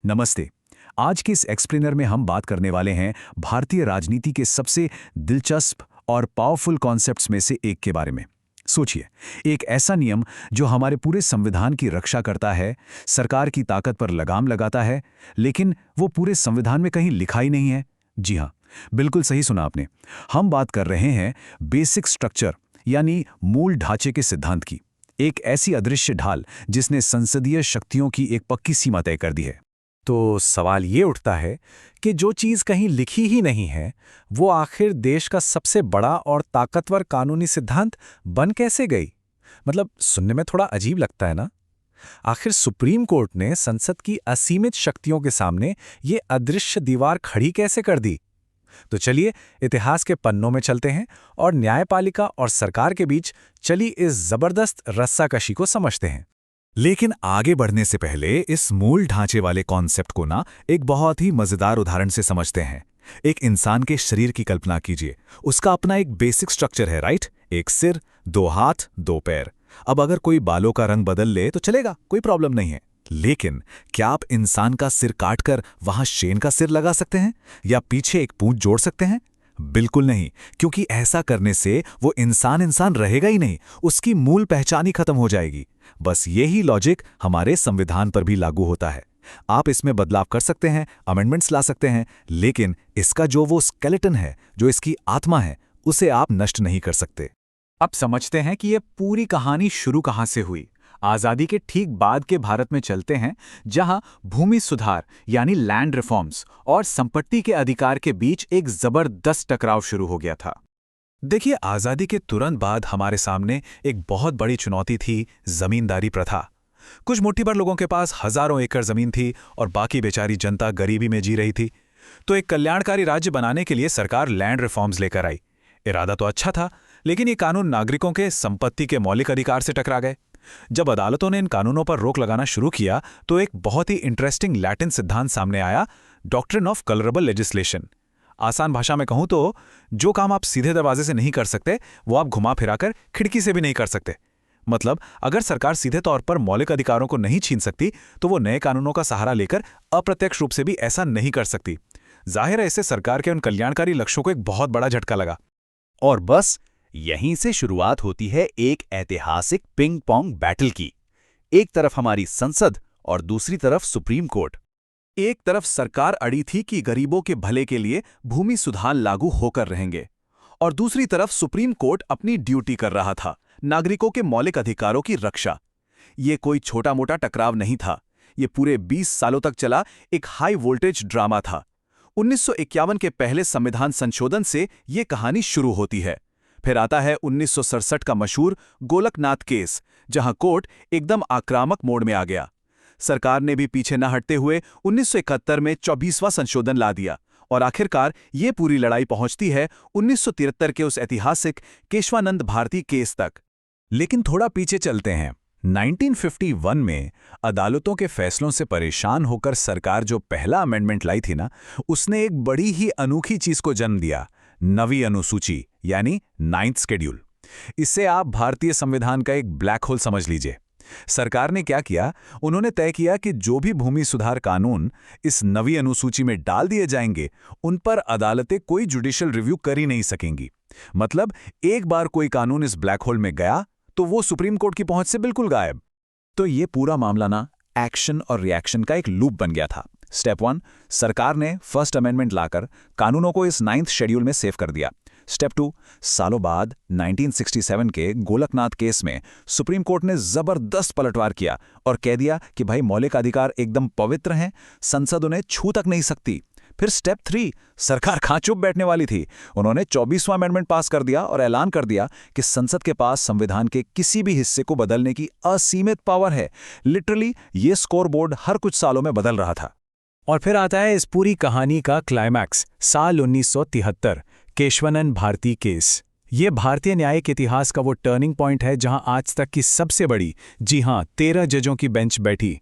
नमस्ते। आज के इस एक्सप्लेनर में हम बात करने वाले हैं भारतीय राजनीति के सबसे दिलचस्प और पावरफुल कॉन्सेप्ट्स में से एक के बारे में। सोचिए, एक ऐसा नियम जो हमारे पूरे संविधान की रक्षा करता है, सरकार की ताकत पर लगाम लगाता है, लेकिन वो पूरे संविधान में कहीं लिखा ही नहीं है। जी हाँ, बिल्कुल सही सुना आपने। हम बात कर रहे हैं बेसिक स्ट्रक्चर यानी मूल ढांचे के सिद्धांत की। एक ऐसी अदृश्य ढाल जिसने संसदीय शक्तियों की एक पक्की सीमा तय कर दी है। तो सवाल ये उठता है कि जो चीज़ कहीं लिखी ही नहीं है, वो आखिर देश का सबसे बड़ा और ताकतवर कानूनी सिद्धांत बन कैसे गई? मतलब सुनने में थोड़ा अजीब लगता है ना? आखिर सुप्रीम कोर्ट ने संसद की असीमित शक्तियों के सामने ये अदृश्य दीवार खड़ी कैसे कर दी? तो चलिए इतिहास के पन्नों में चलते हैं और न्यायपालिका और सरकार के बीच चली इस जबरदस्त रस्साकशी को समझते हैं। लेकिन आगे बढ़ने से पहले इस मूल ढांचे वाले कॉन्सेप्ट को ना एक बहुत ही मजेदार उदाहरण से समझते हैं। एक इंसान के शरीर की कल्पना कीजिए। उसका अपना एक बेसिक स्ट्रक्चर है, राइट? एक सिर, दो हाथ, दो पैर। अब अगर कोई बालों का रंग बदल ले तो चलेगा, कोई प्रॉब्लम नहीं है। लेकिन क्या आप इंसान का सिर काटकर वहां शेन का सिर लगा सकते हैं या पीछे एक पूंछ जोड़ सकते हैं? बिल्कुल नहीं, क्योंकि ऐसा करने से वो इंसान इंसान रहेगा ही नहीं, उसकी मूल पहचान ही खत्म हो जाएगी। बस यही लॉजिक हमारे संविधान पर भी लागू होता है। आप इसमें बदलाव कर सकते हैं, अमेंडमेंट्स ला सकते हैं, लेकिन इसका जो वो स्केलेटन है, जो इसकी आत्मा है, उसे आप नष्ट नहीं कर सकते। अब समझते हैं कि ये पूरी कहानी शुरू कहाँ से हुई। आज़ादी के ठीक बाद के भारत में चलते हैं, जहां भूमि सुधार यानी लैंड रिफॉर्म्स और संपत्ति के अधिकार के बीच एक जबरदस्त टकराव शुरू हो गया था। देखिए, आज़ादी के तुरंत बाद हमारे सामने एक बहुत बड़ी चुनौती थी, जमींदारी प्रथा। कुछ मुट्ठीभर लोगों के पास हजारों एकड़ जमीन थी और बाकी बेचारी जनता गरीबी में जी रही थी। तो एक कल्याणकारी राज्य बनाने के लिए सरकार लैंड रिफॉर्म्स लेकर आई। इरादा तो अच्छा था, लेकिन ये कानून नागरिकों के संपत्ति के मौलिक अधिकार से टकरा गए। जब अदालतों ने इन कानूनों पर रोक लगाना शुरू किया तो एक बहुत ही इंटरेस्टिंग लैटिन सिद्धांत सामने आया, डॉक्ट्रिन ऑफ कलरेबल लेजिस्लेशन। आसान भाषा में कहूं तो जो काम आप सीधे दरवाजे से नहीं कर सकते, वो आप घुमा फिराकर खिड़की से भी नहीं कर सकते। मतलब अगर सरकार सीधे तौर पर मौलिक अधिकारों को नहीं छीन सकती, तो वो नए कानूनों का सहारा लेकर अप्रत्यक्ष रूप से भी ऐसा नहीं कर सकती। जाहिर है, इससे सरकार के उन कल्याणकारी लक्ष्यों को एक बहुत बड़ा झटका लगा। और बस यहीं से शुरुआत होती है एक ऐतिहासिक पिंग पोंग बैटल की। एक तरफ हमारी संसद और दूसरी तरफ सुप्रीम कोर्ट। एक तरफ सरकार अड़ी थी कि गरीबों के भले के लिए भूमि सुधार लागू होकर रहेंगे, और दूसरी तरफ सुप्रीम कोर्ट अपनी ड्यूटी कर रहा था, नागरिकों के मौलिक अधिकारों की रक्षा। ये कोई छोटा मोटा टकराव नहीं था, ये पूरे 20 सालों तक चला एक हाई वोल्टेज ड्रामा था। 1951 के पहले संविधान संशोधन से ये कहानी शुरू होती है। फिर आता है 1967 का मशहूर गोलकनाथ केस, जहां कोर्ट एकदम आक्रामक मोड में आ गया। सरकार ने भी पीछे न हटते हुए 1971 में 24वां संशोधन ला दिया, और आखिरकार ये पूरी लड़ाई पहुंचती है 1973 के उस ऐतिहासिक केशवानंद भारती केस तक। लेकिन थोड़ा पीछे चलते हैं। 1951 में अदालतों के फैसलों से परेशान होकर सरकार जो पहला अमेंडमेंट लाई थी ना, उसने एक बड़ी ही अनोखी चीज को जन्म दिया, नवीं अनुसूची यानी 9th शेड्यूल। इसे आप भारतीय संविधान का एक ब्लैक होल समझ लीजिए। सरकार ने क्या किया, उन्होंने तय किया कि जो भी भूमि सुधार कानून इस नवी अनुसूची में डाल दिए जाएंगे, उन पर अदालतें कोई जुडिशियल रिव्यू कर ही नहीं सकेंगी। मतलब एक बार कोई कानून इस ब्लैक होल में गया तो वो सुप्रीम कोर्ट की पहुंच से बिल्कुल गायब। तो ये पूरा मामला ना एक्शन और रिएक्शन का एक लूप बन गया था। स्टेप 1, सरकार ने फर्स्ट अमेंडमेंट लाकर कानूनों को इस 9th शेड्यूल में सेव कर दिया। स्टेप 2, सालों बाद 1967 के गोलकनाथ केस में सुप्रीम कोर्ट ने जबरदस्त पलटवार किया और कह दिया कि भाई मौलिक अधिकार एकदम पवित्र हैं, संसद उन्हें छू तक नहीं सकती। फिर स्टेप 3, सरकार कहां चुप बैठने वाली थी, उन्होंने 24वां अमेंडमेंट पास कर दिया और ऐलान कर दिया कि संसद के पास संविधान के किसी भी हिस्से को बदलने की असीमित पावर है। लिटरली ये स्कोर बोर्ड हर कुछ सालों में बदल रहा था। और फिर आता है इस पूरी कहानी का क्लाइमैक्स, साल 1973, केशवानंद भारती केस। ये भारतीय न्यायिक इतिहास का वो टर्निंग पॉइंट है जहां आज तक की सबसे बड़ी, जी हां, 13 जजों की बेंच बैठी।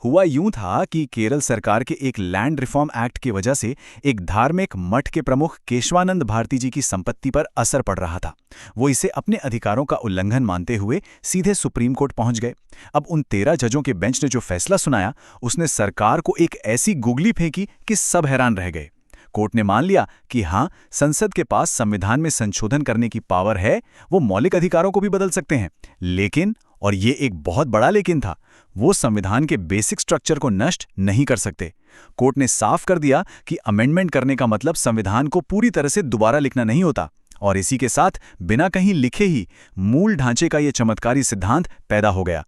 हुआ यूं था कि केरल सरकार के एक लैंड रिफॉर्म एक्ट की वजह से एक धार्मिक मठ के प्रमुख केशवानंद भारती जी की संपत्ति पर असर पड़ रहा था। वो इसे अपने अधिकारों का उल्लंघन मानते हुए सीधे सुप्रीम कोर्ट पहुंच गए। अब उन 13 जजों के बेंच ने जो फैसला सुनाया, उसने सरकार को एक ऐसी गुगली फेंकी कि सब हैरान रह गए। कोर्ट ने मान लिया कि हाँ, संसद के पास संविधान में संशोधन करने की पावर है, वो मौलिक अधिकारों को भी बदल सकते हैं। लेकिन, और ये एक बहुत बड़ा लेकिन था, वो संविधान के बेसिक स्ट्रक्चर को नष्ट नहीं कर सकते। कोर्ट ने साफ कर दिया कि अमेंडमेंट करने का मतलब संविधान को पूरी तरह से दोबारा लिखना नहीं होता। और इसी के साथ बिना कहीं लिखे ही मूल ढांचे का ये चमत्कारी सिद्धांत पैदा हो गया।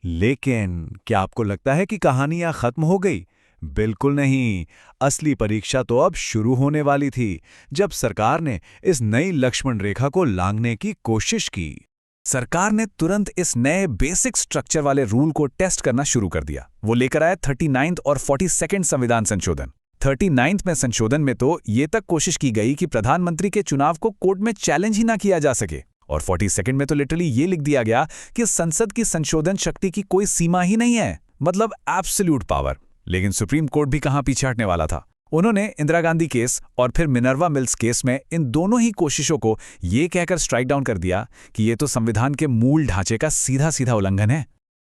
लेकिन क्या आपको लगता है कि कहानी यहाँ खत्म हो गई? बिल्कुल नहीं। असली परीक्षा तो अब शुरू होने वाली थी, जब सरकार ने इस नई लक्ष्मण रेखा को लांघने की कोशिश की। सरकार ने तुरंत इस नए बेसिक स्ट्रक्चर वाले रूल को टेस्ट करना शुरू कर दिया। वो लेकर आया 39th और 42nd संविधान संशोधन। 39th में संशोधन में तो ये तक कोशिश की गई कि प्रधानमंत्री के चुनाव को कोर्ट में चैलेंज ही ना किया जा सके, और 42nd में तो लिटरली ये लिख दिया गया कि संसद की संशोधन शक्ति की कोई सीमा ही नहीं है, मतलब एब्सोल्यूट पावर। लेकिन सुप्रीम कोर्ट भी कहां पीछे हटने वाला था। उन्होंने इंदिरा गांधी केस और फिर मिनर्वा मिल्स केस में इन दोनों ही कोशिशों को ये कहकर स्ट्राइक डाउन कर दिया कि ये तो संविधान के मूल ढांचे का सीधा सीधा उल्लंघन है।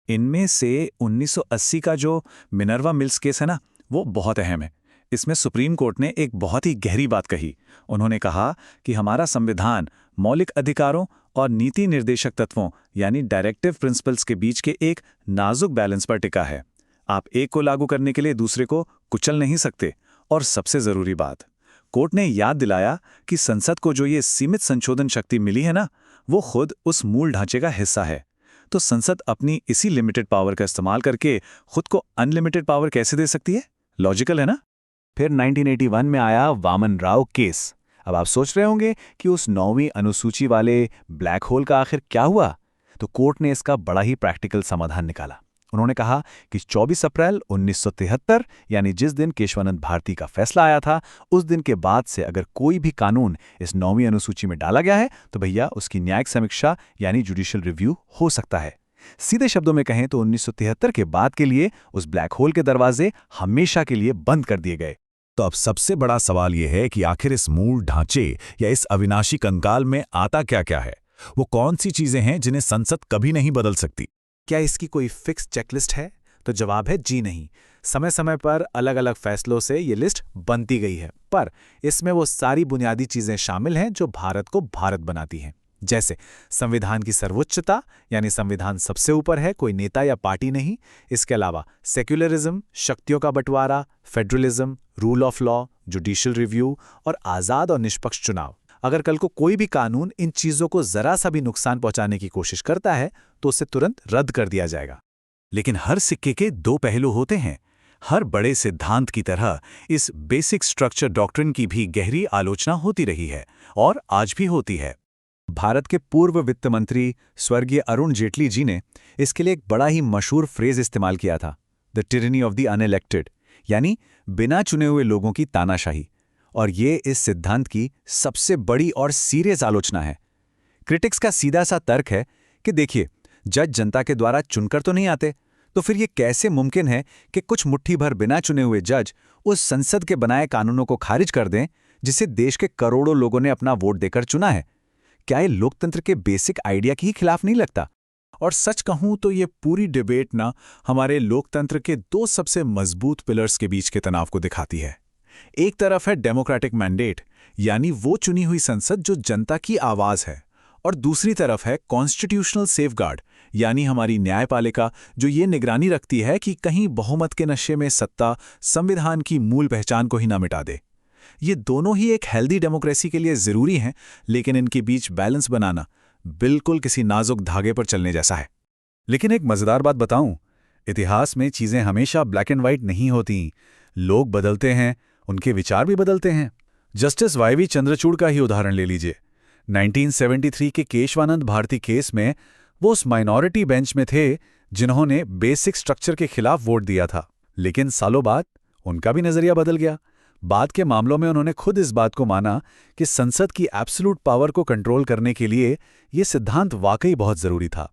इनमें से 1980 का जो मिनर्वा मिल्स केस है ना, वो बहुत अहम है। इसमें सुप्रीम कोर्ट ने एक बहुत ही गहरी बात कही। उन्होंने कहा कि हमारा संविधान मौलिक अधिकारों और नीति निर्देशक तत्वों यानी डायरेक्टिव प्रिंसिपल्स के बीच के एक नाजुक बैलेंस पर टिका है। आप एक को लागू करने के लिए दूसरे को कुचल नहीं सकते। और सबसे जरूरी बात, कोर्ट ने याद दिलाया कि संसद को जो ये सीमित संशोधन शक्ति मिली है ना, वो खुद उस मूल ढांचे का हिस्सा है। तो संसद अपनी इसी लिमिटेड पावर का इस्तेमाल करके खुद को अनलिमिटेड पावर कैसे दे सकती है? लॉजिकल है ना? फिर 1981 में आया वामन राव केस। अब आप सोच रहे होंगे कि उस 9वीं अनुसूची वाले ब्लैक होल का आखिर क्या हुआ? तो कोर्ट ने इसका बड़ा ही प्रैक्टिकल समाधान निकाला। उन्होंने कहा कि 24 अप्रैल 1973 यानी जिस दिन केशवानंद भारती का फैसला आया था, उस दिन के बाद से अगर कोई भी कानून इस 9वीं अनुसूची में डाला गया है तो भैया उसकी न्यायिक समीक्षा यानी जुडिशियल रिव्यू हो सकता है। सीधे शब्दों में कहें तो 1973 के बाद के लिए उस ब्लैक होल के दरवाजे हमेशा के लिए बंद कर दिए गए। तो अब सबसे बड़ा सवाल यह है कि आखिर इस मूल ढांचे या इस अविनाशी कंकाल में आता क्या है? वो कौन सी चीजें हैं जिन्हें संसद कभी नहीं बदल सकती? क्या इसकी कोई फिक्स चेकलिस्ट है? तो जवाब है जी नहीं। समय समय पर अलग अलग फैसलों से ये लिस्ट बनती गई है, पर इसमें वो सारी बुनियादी चीजें शामिल हैं जो भारत को भारत बनाती हैं। जैसे संविधान की सर्वोच्चता यानी संविधान सबसे ऊपर है, कोई नेता या पार्टी नहीं। इसके अलावा सेक्युलरिज्म, शक्तियों का बंटवारा, federalism, rule of law, judicial review और आज़ाद और निष्पक्ष चुनाव। अगर कल को कोई भी कानून इन चीजों को जरा सा भी नुकसान पहुंचाने की कोशिश करता है तो उसे तुरंत रद्द कर दिया जाएगा। लेकिन हर सिक्के के दो पहलू होते हैं। हर बड़े सिद्धांत की तरह इस बेसिक स्ट्रक्चर डॉक्ट्रिन की भी गहरी आलोचना होती रही है और आज भी होती है। भारत के पूर्व वित्त मंत्री स्वर्गीय अरुण जेटली जी ने इसके लिए एक बड़ा ही मशहूर फ्रेज इस्तेमाल किया था, the tyranny of the unelected, यानी बिना चुने हुए लोगों की तानाशाही। और ये इस सिद्धांत की सबसे बड़ी और सीरियस आलोचना है। क्रिटिक्स का सीधा सा तर्क है कि देखिए, जज जनता के द्वारा चुनकर तो नहीं आते, तो फिर ये कैसे मुमकिन है कि कुछ मुट्ठी भर बिना चुने हुए जज उस संसद के बनाए कानूनों को खारिज कर दें जिसे देश के करोड़ों लोगों ने अपना वोट देकर चुना है? क्या ये लोकतंत्र के बेसिक आइडिया के ही खिलाफ नहीं लगता? और सच कहूं तो ये पूरी डिबेट ना हमारे लोकतंत्र के दो सबसे मजबूत पिलर्स के बीच के तनाव को दिखाती है। एक तरफ है डेमोक्रेटिक मैंडेट, यानी वो चुनी हुई संसद जो जनता की आवाज है, और दूसरी तरफ है कॉन्स्टिट्यूशनल सेफगार्ड, यानी हमारी न्यायपालिका जो ये निगरानी रखती है कि कहीं बहुमत के नशे में सत्ता संविधान की मूल पहचान को ही ना मिटा दे। ये दोनों ही एक हेल्दी डेमोक्रेसी के लिए जरूरी हैं, लेकिन इनके बीच बैलेंस बनाना बिल्कुल किसी नाजुक धागे पर चलने जैसा है। लेकिन एक मजेदार बात बताऊं, इतिहास में चीजें हमेशा ब्लैक एंड व्हाइट नहीं होती। लोग बदलते हैं, उनके विचार भी बदलते हैं। जस्टिस वाईवी चंद्रचूड़ का ही उदाहरण ले लीजिए। 1973 के केशवानंद भारती केस में वो उस माइनॉरिटी बेंच में थे जिन्होंने बेसिक स्ट्रक्चर के खिलाफ वोट दिया था, लेकिन सालों बाद उनका भी नजरिया बदल गया। बाद के मामलों में उन्होंने खुद इस बात को माना कि संसद की एब्सोल्यूट पावर को कंट्रोल करने के लिए ये सिद्धांत वाकई बहुत जरूरी था।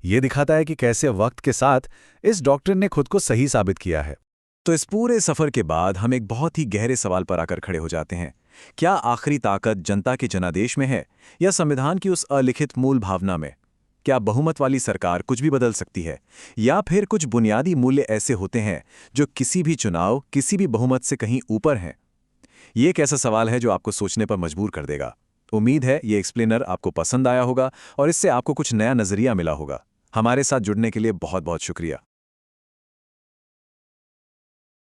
ये दिखाता है कि कैसे वक्त के साथ इस डॉक्ट्रिन ने खुद को सही साबित किया है। तो इस पूरे सफर के बाद हम एक बहुत ही गहरे सवाल पर आकर खड़े हो जाते हैं। क्या आखिरी ताकत जनता के जनादेश में है या संविधान की उस अलिखित मूल भावना में? क्या बहुमत वाली सरकार कुछ भी बदल सकती है या फिर कुछ बुनियादी मूल्य ऐसे होते हैं जो किसी भी चुनाव, किसी भी बहुमत से कहीं ऊपर हैं? ये एक ऐसा सवाल है जो आपको सोचने पर मजबूर कर देगा। उम्मीद है ये एक्सप्लेनर आपको पसंद आया होगा और इससे आपको कुछ नया नजरिया मिला होगा। हमारे साथ जुड़ने के लिए बहुत बहुत शुक्रिया।